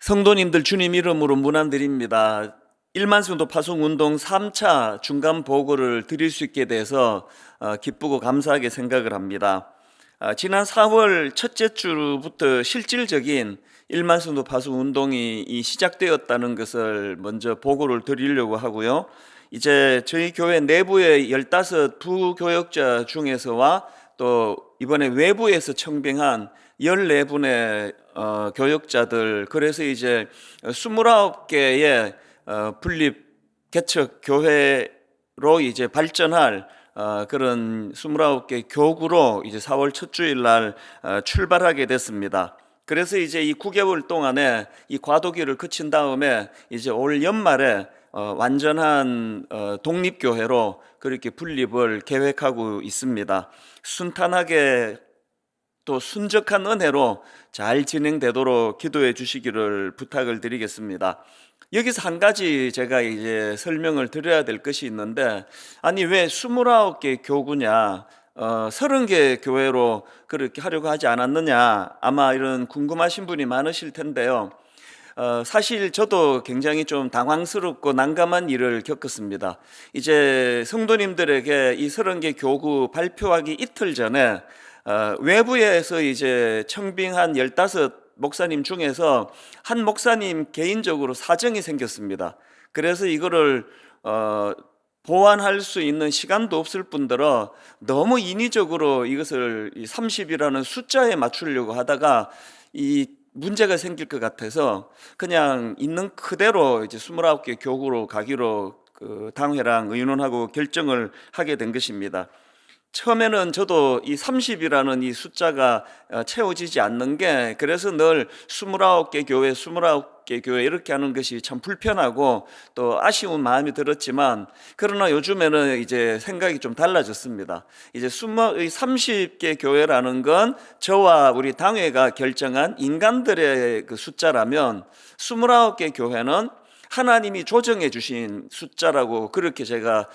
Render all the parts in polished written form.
성도님들 주님 이름으로 문안드립니다. 1만 성도 파송운동 3차 중간 보고를 드릴 수 있게 돼서 기쁘고 감사하게 생각을 합니다. 지난 4월 첫째 주부터 실질적인 1만 성도 파송운동이 시작되었다는 것을 먼저 보고를 드리려고 하고요. 이제 저희 교회 내부의 15 부교역자 중에서와 또 이번에 외부에서 청빙한 14분의 교역자들, 그래서 이제 29개의 분립 개척 교회로 이제 발전할 그런 29개 교구로 이제 4월 첫 주일 날 출발하게 됐습니다. 그래서 이제 이 9개월 동안에 이 과도기를 거친 다음에 이제 올 연말에 완전한 독립교회로 그렇게 분립을 계획하고 있습니다. 순탄하게 또 순적한 은혜로 잘 진행되도록 기도해 주시기를 부탁을 드리겠습니다. 여기서 한 가지 제가 이제 설명을 드려야 될 것이 있는데, 아니 왜 29개 교구냐, 30개 교회로 그렇게 하려고 하지 않았느냐, 아마 이런 궁금하신 분이 많으실 텐데요. 사실 저도 굉장히 좀 당황스럽고 난감한 일을 겪었습니다. 이제 성도님들에게 이 30개 교구 발표하기 이틀 전에 외부에서 이제 청빙한 15 목사님 중에서 한 목사님 개인적으로 사정이 생겼습니다. 그래서 이거를 보완할 수 있는 시간도 없을 뿐더러 너무 인위적으로 이것을 30이라는 숫자에 맞추려고 하다가 이 문제가 생길 것 같아서 그냥 있는 그대로 이제 29개 교구로 가기로 그 당회랑 의논하고 결정을 하게 된 것입니다. 처음에는 저도 이 30이라는 이 숫자가 채워지지 않는 게, 그래서 늘 29개 교회, 29개 교회 이렇게 하는 것이 참 불편하고 또 아쉬운 마음이 들었지만, 그러나 요즘에는 이제 생각이 좀 달라졌습니다. 이제 30개 교회라는 건 저와 우리 당회가 결정한 인간들의 그 숫자라면, 29개 교회는 하나님이 조정해 주신 숫자라고 그렇게 제가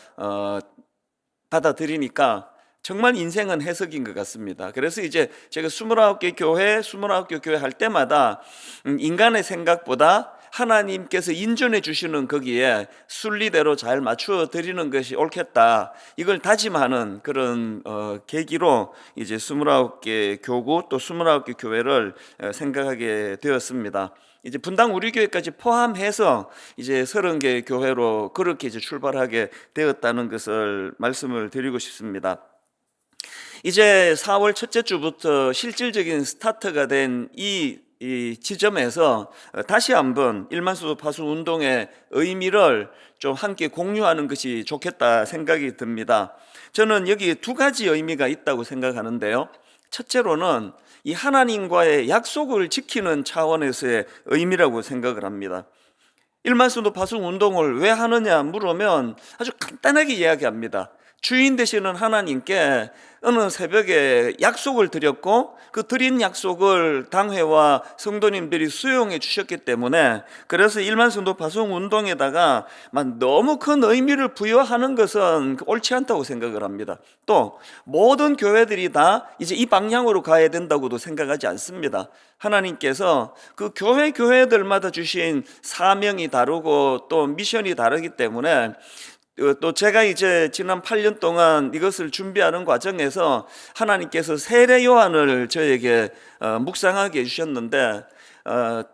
받아들이니까 정말 인생은 해석인 것 같습니다. 그래서 이제 제가 29개 교회 할 때마다 인간의 생각보다 하나님께서 인정해 주시는 거기에 순리대로 잘 맞추어 드리는 것이 옳겠다, 이걸 다짐하는 그런 계기로 이제 29개 교구 또 29개 교회를 생각하게 되었습니다. 이제 분당 우리 교회까지 포함해서 이제 30개 교회로 그렇게 이제 출발하게 되었다는 것을 말씀을 드리고 싶습니다. 이제 4월 첫째 주부터 실질적인 스타트가 된 이 지점에서 다시 한번 1만 성도 파송 운동의 의미를 좀 함께 공유하는 것이 좋겠다 생각이 듭니다. 저는 여기 두 가지 의미가 있다고 생각하는데요. 첫째로는 이 하나님과의 약속을 지키는 차원에서의 의미라고 생각을 합니다. 1만 성도 파송 운동을 왜 하느냐 물으면 아주 간단하게 이야기합니다. 주인 되시는 하나님께 어느 새벽에 약속을 드렸고, 그 드린 약속을 당회와 성도님들이 수용해 주셨기 때문에, 그래서 1만 성도 파송 운동에다가 너무 큰 의미를 부여하는 것은 옳지 않다고 생각을 합니다. 또 모든 교회들이 다 이제 이 방향으로 가야 된다고도 생각하지 않습니다. 하나님께서 그 교회들마다 주신 사명이 다르고 또 미션이 다르기 때문에, 또 제가 이제 지난 8년 동안 이것을 준비하는 과정에서 하나님께서 세례 요한을 저에게 묵상하게 해주셨는데,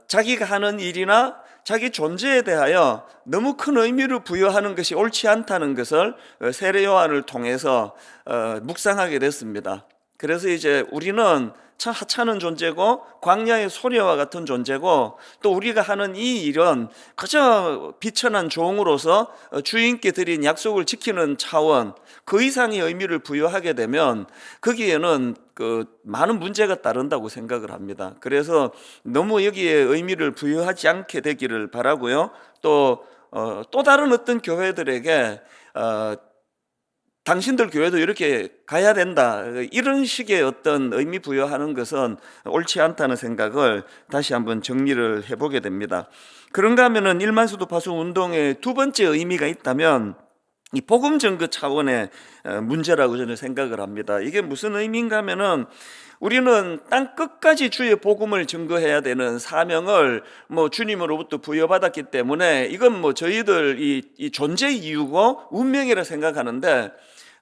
자기가 하는 일이나 자기 존재에 대하여 너무 큰 의미를 부여하는 것이 옳지 않다는 것을 세례 요한을 통해서 묵상하게 됐습니다. 그래서 이제 우리는 참 하찮은 존재고 광야의 소녀와 같은 존재고, 또 우리가 하는 이 일은 그저 비천한 종으로서 주인께 드린 약속을 지키는 차원, 그 이상의 의미를 부여하게 되면 거기에는 그 많은 문제가 따른다고 생각을 합니다. 그래서 너무 여기에 의미를 부여하지 않게 되기를 바라고요. 또 다른 어떤 교회들에게 당신들 교회도 이렇게 가야 된다, 이런 식의 어떤 의미 부여하는 것은 옳지 않다는 생각을 다시 한번 정리를 해보게 됩니다. 그런가 하면은 1만 성도 파송 운동의 두 번째 의미가 있다면 이 복음 전거 차원의 문제라고 저는 생각을 합니다. 이게 무슨 의미인가 하면은 우리는 땅 끝까지 주의 복음을 증거해야 되는 사명을 주님으로부터 부여받았기 때문에 이건 저희들 이 존재 이유고 운명이라 생각하는데,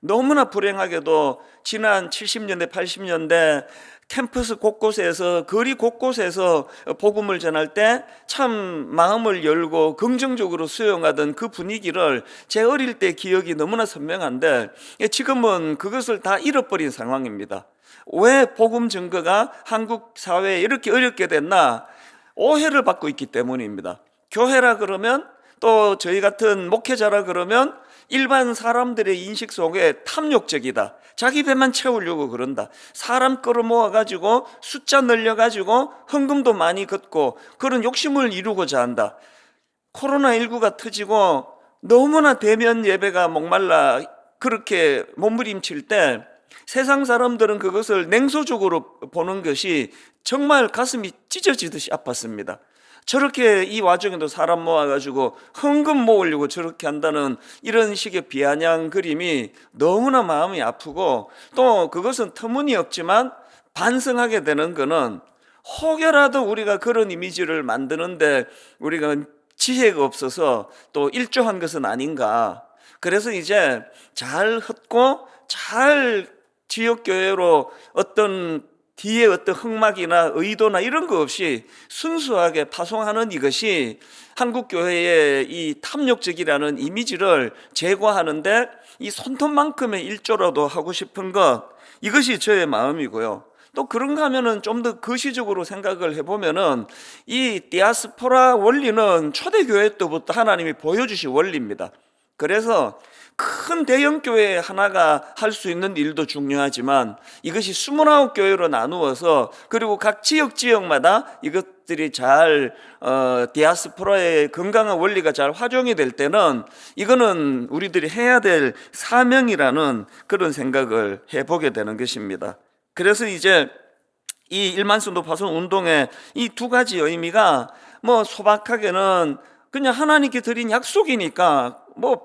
너무나 불행하게도 지난 70년대 80년대 캠퍼스 곳곳에서, 거리 곳곳에서 복음을 전할 때 참 마음을 열고 긍정적으로 수용하던 그 분위기를 제 어릴 때 기억이 너무나 선명한데, 지금은 그것을 다 잃어버린 상황입니다. 왜 복음 증거가 한국 사회에 이렇게 어렵게 됐나? 오해를 받고 있기 때문입니다. 교회라 그러면, 또 저희 같은 목회자라 그러면 일반 사람들의 인식 속에 탐욕적이다, 자기 배만 채우려고 그런다, 사람 끌어모아가지고 숫자 늘려가지고 헌금도 많이 걷고 그런 욕심을 이루고자 한다. 코로나19가 터지고 너무나 대면 예배가 목말라 그렇게 몸부림칠 때 세상 사람들은 그것을 냉소적으로 보는 것이 정말 가슴이 찢어지듯이 아팠습니다. 저렇게 이 와중에도 사람 모아가지고 헌금 모으려고 저렇게 한다는 이런 식의 비아냥 그림이 너무나 마음이 아프고, 또 그것은 터무니없지만 반성하게 되는 거는, 혹여라도 우리가 그런 이미지를 만드는데 우리가 지혜가 없어서 또 일조한 것은 아닌가. 그래서 이제 잘 헛고 잘 지역교회로 어떤 뒤에 어떤 흑막이나 의도나 이런 거 없이 순수하게 파송하는 이것이 한국교회의 이 탐욕적이라는 이미지를 제거하는데 이 손톱만큼의 일조라도 하고 싶은 것, 이것이 저의 마음이고요. 또 그런가 하면은 좀 더 거시적으로 생각을 해보면은 이 디아스포라 원리는 초대교회 때부터 하나님이 보여주신 원리입니다. 그래서 큰 대형교회 하나가 할 수 있는 일도 중요하지만 이것이 29교회로 나누어서, 그리고 각 지역마다 이것들이 잘 디아스포라의 건강한 원리가 잘 활용이 될 때는 이거는 우리들이 해야 될 사명이라는 그런 생각을 해보게 되는 것입니다. 그래서 이제 이 1만 성도 파송 운동의 이 두 가지 의미가 소박하게는 그냥 하나님께 드린 약속이니까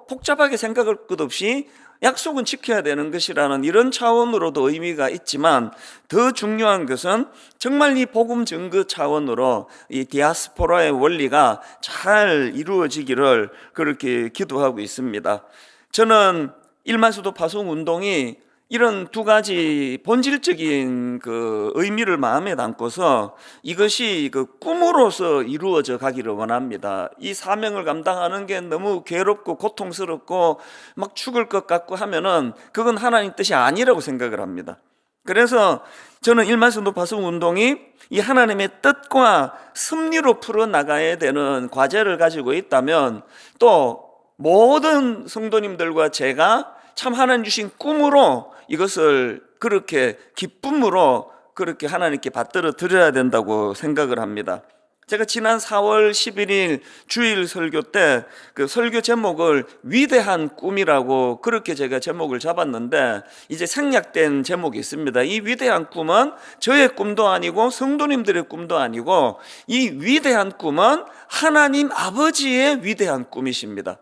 복잡하게 생각할 것 없이 약속은 지켜야 되는 것이라는 이런 차원으로도 의미가 있지만, 더 중요한 것은 정말 이 복음 증거 차원으로 이 디아스포라의 원리가 잘 이루어지기를 그렇게 기도하고 있습니다. 저는 1만 성도 파송 운동이 이런 두 가지 본질적인 그 의미를 마음에 담고서 이것이 그 꿈으로서 이루어져 가기를 원합니다. 이 사명을 감당하는 게 너무 괴롭고 고통스럽고 막 죽을 것 같고 하면은 그건 하나님 뜻이 아니라고 생각을 합니다. 그래서 저는 1만 성도 파송 운동이 이 하나님의 뜻과 섭리로 풀어나가야 되는 과제를 가지고 있다면, 또 모든 성도님들과 제가 참 하나님 주신 꿈으로 이것을 그렇게 기쁨으로 그렇게 하나님께 받들어 드려야 된다고 생각을 합니다. 제가 지난 4월 11일 주일 설교 때 그 설교 제목을 위대한 꿈이라고 그렇게 제가 제목을 잡았는데, 이제 생략된 제목이 있습니다. 이 위대한 꿈은 저의 꿈도 아니고 성도님들의 꿈도 아니고, 이 위대한 꿈은 하나님 아버지의 위대한 꿈이십니다.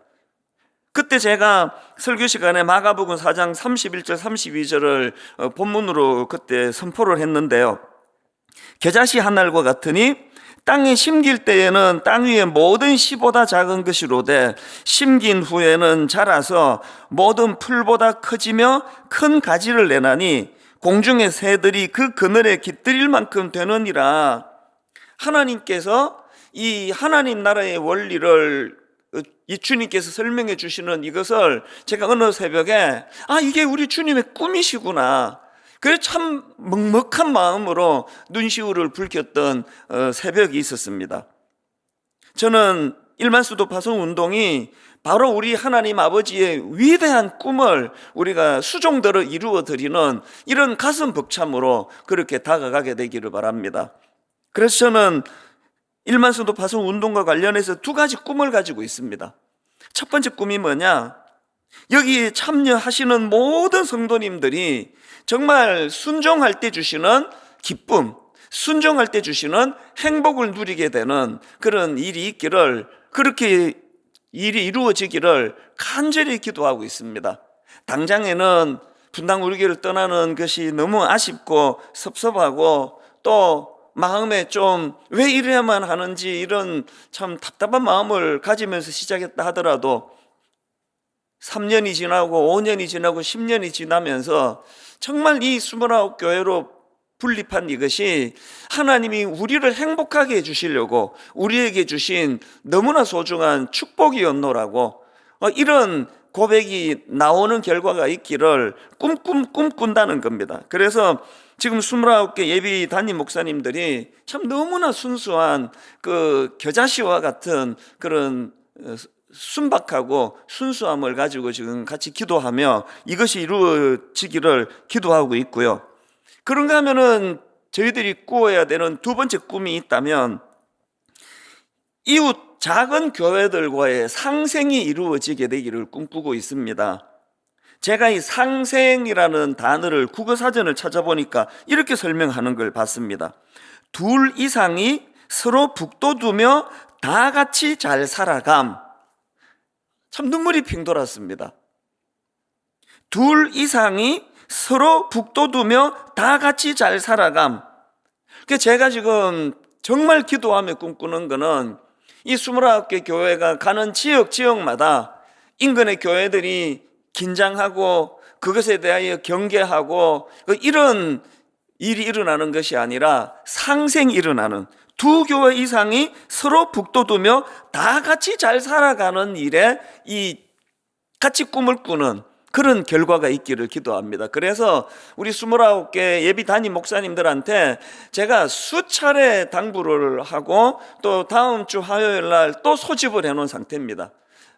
그때 제가 설교 시간에 마가복음 4장 31절 32절을 본문으로 그때 선포를 했는데요. 겨자씨 한 알과 같으니 땅에 심길 때에는 땅 위의 모든 씨보다 작은 것이로되 심긴 후에는 자라서 모든 풀보다 커지며 큰 가지를 내나니 공중의 새들이 그 그늘에 깃들일 만큼 되느니라. 하나님께서 이 하나님 나라의 원리를 이 주님께서 설명해 주시는 이것을 제가 어느 새벽에 이게 우리 주님의 꿈이시구나, 그래서 참 먹먹한 마음으로 눈시울을 붉혔던 새벽이 있었습니다. 저는 1만 성도 파송 운동이 바로 우리 하나님 아버지의 위대한 꿈을 우리가 수종들어 이루어 드리는 이런 가슴 벅참으로 그렇게 다가가게 되기를 바랍니다. 그래서 저는 1만 성도 파송 운동과 관련해서 두 가지 꿈을 가지고 있습니다. 첫 번째 꿈이 뭐냐? 여기에 참여하시는 모든 성도님들이 정말 순종할 때 주시는 기쁨, 순종할 때 주시는 행복을 누리게 되는 그런 일이 있기를, 그렇게 일이 이루어지기를 간절히 기도하고 있습니다. 당장에는 분당 우리 교회를 떠나는 것이 너무 아쉽고 섭섭하고 또 마음에 좀 왜 이래야만 하는지 이런 참 답답한 마음을 가지면서 시작했다 하더라도 3년이 지나고 5년이 지나고 10년이 지나면서 정말 이 29교회로 분립한 이것이 하나님이 우리를 행복하게 해주시려고 우리에게 주신 너무나 소중한 축복이었노라고 이런 고백이 나오는 결과가 있기를 꿈꾼다는 겁니다. 그래서 지금 29개 예비 담임 목사님들이 참 너무나 순수한 그 겨자씨와 같은 그런 순박하고 순수함을 가지고 지금 같이 기도하며 이것이 이루어지기를 기도하고 있고요. 그런가 하면은 저희들이 꾸어야 되는 두 번째 꿈이 있다면 이웃 작은 교회들과의 상생이 이루어지게 되기를 꿈꾸고 있습니다. 제가 이 상생이라는 단어를 국어사전을 찾아보니까 이렇게 설명하는 걸 봤습니다. 둘 이상이 서로 북돋우며 다 같이 잘 살아감. 참 눈물이 핑 돌았습니다. 둘 이상이 서로 북돋우며 다 같이 잘 살아감. 제가 지금 정말 기도하며 꿈꾸는 거는 이 29개 교회가 가는 지역마다 인근의 교회들이 긴장하고 그것에 대하여 경계하고 이런 일이 일어나는 것이 아니라 상생이 일어나는 두 교회 이상이 서로 북돋우며 다 같이 잘 살아가는 일에 이 같이 꿈을 꾸는 그런 결과가 있기를 기도합니다. 그래서 우리 29개 예비 담임 목사님들한테 제가 수차례 당부를 하고 또 다음 주 화요일 날 또 소집을 해놓은 상태입니다.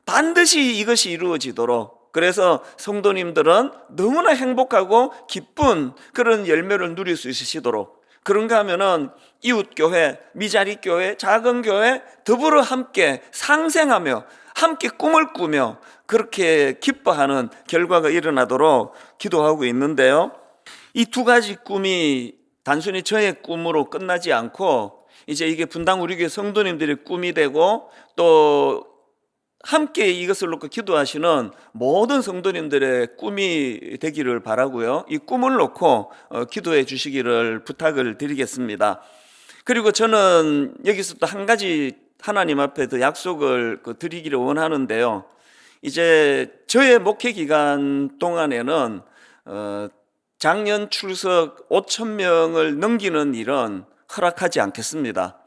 반드시 이것이 이루어지도록. 그래서 성도님들은 너무나 행복하고 기쁜 그런 열매를 누릴 수 있으시도록, 그런가 하면은 이웃교회, 미자리교회, 작은 교회 더불어 함께 상생하며 함께 꿈을 꾸며 그렇게 기뻐하는 결과가 일어나도록 기도하고 있는데요. 이 두 가지 꿈이 단순히 저의 꿈으로 끝나지 않고 이제 이게 분당 우리 교회 성도님들의 꿈이 되고 또 함께 이것을 놓고 기도하시는 모든 성도님들의 꿈이 되기를 바라고요. 이 꿈을 놓고 기도해 주시기를 부탁을 드리겠습니다. 그리고 저는 여기서 또 한 가지 하나님 앞에 더 약속을 드리기를 원하는데요. 이제 저의 목회 기간 동안에는 작년 출석 5,000명을 넘기는 일은 허락하지 않겠습니다.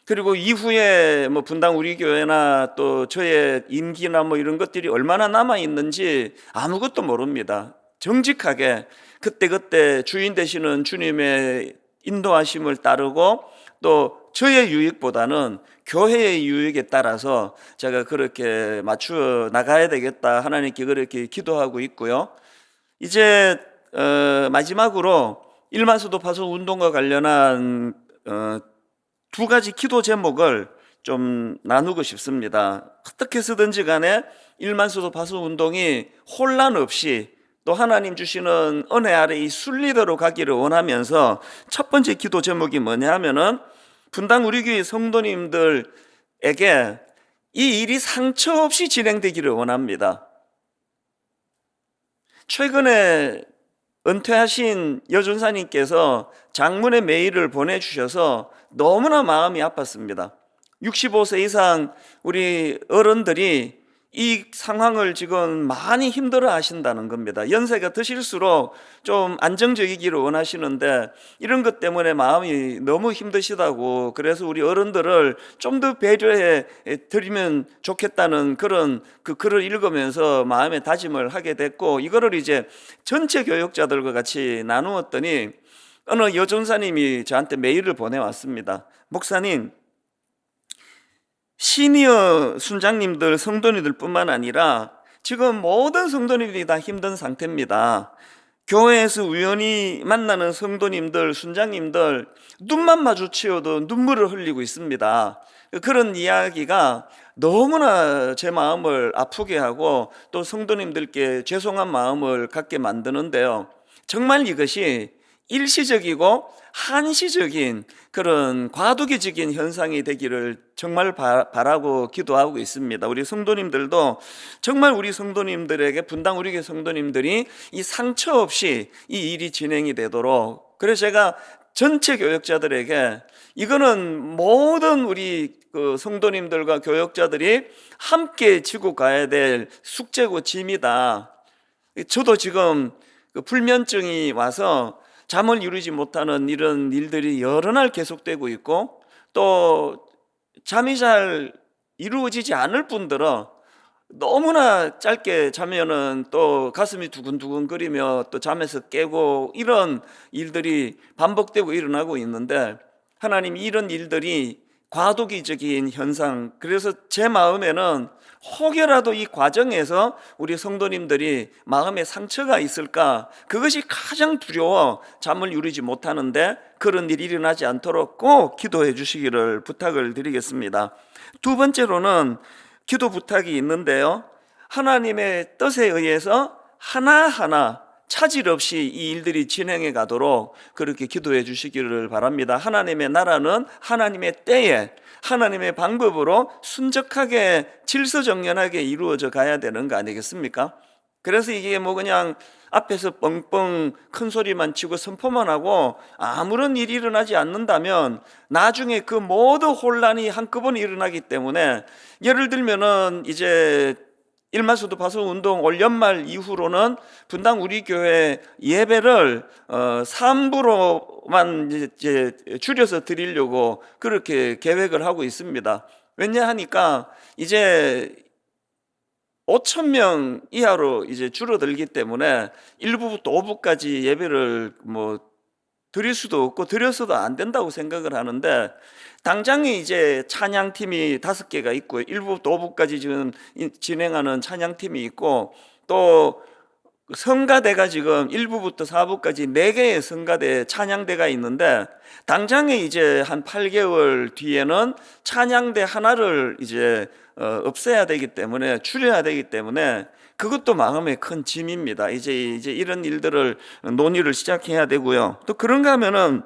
그리고 이후에 분당 우리 교회나 또 저의 임기나 이런 것들이 얼마나 남아 있는지 아무것도 모릅니다. 정직하게 그때그때 주인 되시는 주님의 인도하심을 따르고 또 저의 유익보다는 교회의 유익에 따라서 제가 그렇게 맞추어 나가야 되겠다 하나님께 그렇게 기도하고 있고요. 이제 마지막으로 일만수도 파송 운동과 관련한 두 가지 기도 제목을 좀 나누고 싶습니다. 어떻게 해서든지 간에 일만수도 파송 운동이 혼란 없이 또 하나님 주시는 은혜 아래 이 순리대로 가기를 원하면서 첫 번째 기도 제목이 뭐냐 하면은 분당 우리 교회 성도님들에게 이 일이 상처 없이 진행되기를 원합니다. 최근에 은퇴하신 여전사님께서 장문의 메일을 보내주셔서 너무나 마음이 아팠습니다. 65세 이상 우리 어른들이 이 상황을 지금 많이 힘들어 하신다는 겁니다. 연세가 드실수록 좀 안정적이기를 원하시는데 이런 것 때문에 마음이 너무 힘드시다고, 그래서 우리 어른들을 좀 더 배려해 드리면 좋겠다는 그런 그 글을 읽으면서 마음의 다짐을 하게 됐고, 이거를 이제 전체 교역자들과 같이 나누었더니 어느 여전사님이 저한테 메일을 보내왔습니다. 목사님, 시니어 순장님들, 성도님들 뿐만 아니라 지금 모든 성도님들이 다 힘든 상태입니다. 교회에서 우연히 만나는 성도님들, 순장님들 눈만 마주치어도 눈물을 흘리고 있습니다. 그런 이야기가 너무나 제 마음을 아프게 하고 또 성도님들께 죄송한 마음을 갖게 만드는데요. 정말 이것이 일시적이고 한시적인 그런 과도기적인 현상이 되기를 정말 바라고 기도하고 있습니다. 우리 성도님들도 정말 우리 성도님들에게, 분당 우리 교회 성도님들이 이 상처 없이 이 일이 진행이 되도록, 그래서 제가 전체 교역자들에게 이거는 모든 우리 그 성도님들과 교역자들이 함께 지고 가야 될 숙제고 짐이다. 저도 지금 그 불면증이 와서 잠을 이루지 못하는 이런 일들이 여러 날 계속되고 있고, 또 잠이 잘 이루어지지 않을 분들은 너무나 짧게 자면은 또 가슴이 두근두근거리며 또 잠에서 깨고, 이런 일들이 반복되고 일어나고 있는데, 하나님 이런 일들이 과도기적인 현상, 그래서 제 마음에는 혹여라도 이 과정에서 우리 성도님들이 마음에 상처가 있을까, 그것이 가장 두려워 잠을 이루지 못하는데, 그런 일이 일어나지 않도록 꼭 기도해 주시기를 부탁을 드리겠습니다. 두 번째로는 기도 부탁이 있는데요, 하나님의 뜻에 의해서 하나하나 차질 없이 이 일들이 진행해 가도록 그렇게 기도해 주시기를 바랍니다. 하나님의 나라는 하나님의 때에 하나님의 방법으로 순적하게 질서정연하게 이루어져 가야 되는 거 아니겠습니까? 그래서 이게 뭐 그냥 앞에서 뻥뻥 큰 소리만 치고 선포만 하고 아무런 일이 일어나지 않는다면 나중에 그 모든 혼란이 한꺼번에 일어나기 때문에, 예를 들면은 이제 일만수도 파송 운동 올 연말 이후로는 분당 우리 교회 예배를 3부로만 이제 줄여서 드리려고 그렇게 계획을 하고 있습니다. 왜냐하니까 이제 5,000명 이하로 이제 줄어들기 때문에 1부부터 5부까지 예배를 뭐 드릴 수도 없고 드려서도 안 된다고 생각을 하는데, 당장에 이제 찬양팀이 5개가 있고 1부부터 5부까지 지금 진행하는 찬양팀이 있고, 또 성가대가 지금 1부부터 4부까지 4개의 성가대 찬양대가 있는데, 당장에 이제 한 8개월 뒤에는 찬양대 하나를 이제 없애야 되기 때문에, 줄여야 되기 때문에 그것도 마음의 큰 짐입니다. 이제 이런 일들을 논의를 시작해야 되고요. 또 그런가 하면은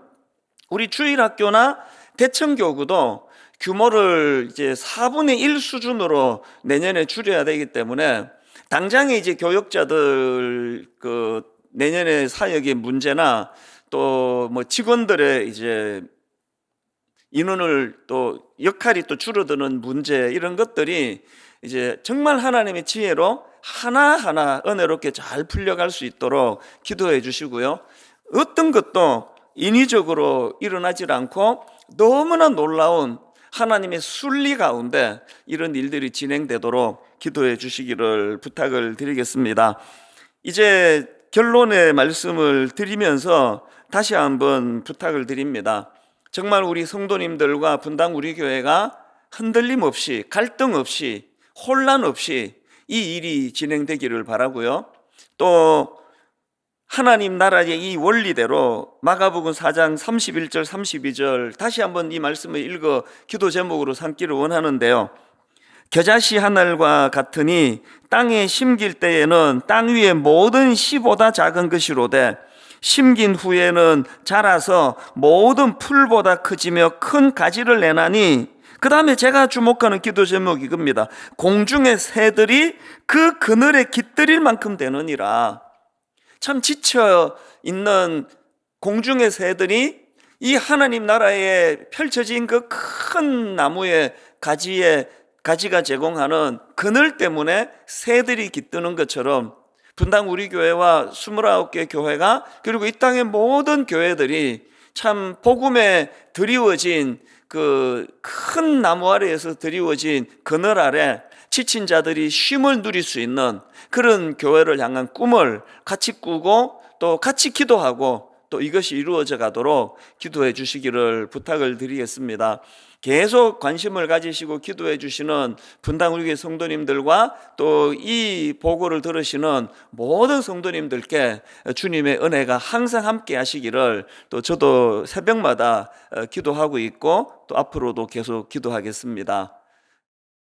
우리 주일학교나 대청교구도 규모를 이제 4분의 1 수준으로 내년에 줄여야 되기 때문에, 당장에 이제 교역자들 그 내년에 사역의 문제나 또 뭐 직원들의 이제 인원을 또 역할이 또 줄어드는 문제, 이런 것들이 이제 정말 하나님의 지혜로 하나하나 은혜롭게 잘 풀려갈 수 있도록 기도해 주시고요. 어떤 것도 인위적으로 일어나질 않고 너무나 놀라운 하나님의 순리 가운데 이런 일들이 진행되도록 기도해 주시기를 부탁을 드리겠습니다. 이제 결론의 말씀을 드리면서 다시 한번 부탁을 드립니다. 정말 우리 성도님들과 분당 우리 교회가 흔들림 없이, 갈등 없이, 혼란 없이 이 일이 진행되기를 바라고요. 또 하나님 나라의 이 원리대로 마가복음 4장 31절 32절 다시 한번 이 말씀을 읽어 기도 제목으로 삼기를 원하는데요. 겨자씨 하늘과 같으니 땅에 심길 때에는 땅 위의 모든 씨보다 작은 것이로되 심긴 후에는 자라서 모든 풀보다 커지며 큰 가지를 내나니, 그 다음에 제가 주목하는 기도 제목이 이겁니다. 공중의 새들이 그 그늘에 깃들일 만큼 되느니라. 참 지쳐 있는 공중의 새들이 이 하나님 나라에 펼쳐진 그 큰 나무의 가지가 제공하는 그늘 때문에 새들이 깃드는 것처럼, 분당 우리 교회와 29개 교회가, 그리고 이 땅의 모든 교회들이 참 복음에 드리워진 그 큰 나무 아래에서 드리워진 그늘 아래 지친 자들이 쉼을 누릴 수 있는 그런 교회를 향한 꿈을 같이 꾸고 또 같이 기도하고, 또 이것이 이루어져 가도록 기도해 주시기를 부탁을 드리겠습니다. 계속 관심을 가지시고 기도해 주시는 분당 우리 교회 성도님들과 또 이 보고를 들으시는 모든 성도님들께 주님의 은혜가 항상 함께 하시기를 또 저도 새벽마다 기도하고 있고 또 앞으로도 계속 기도하겠습니다.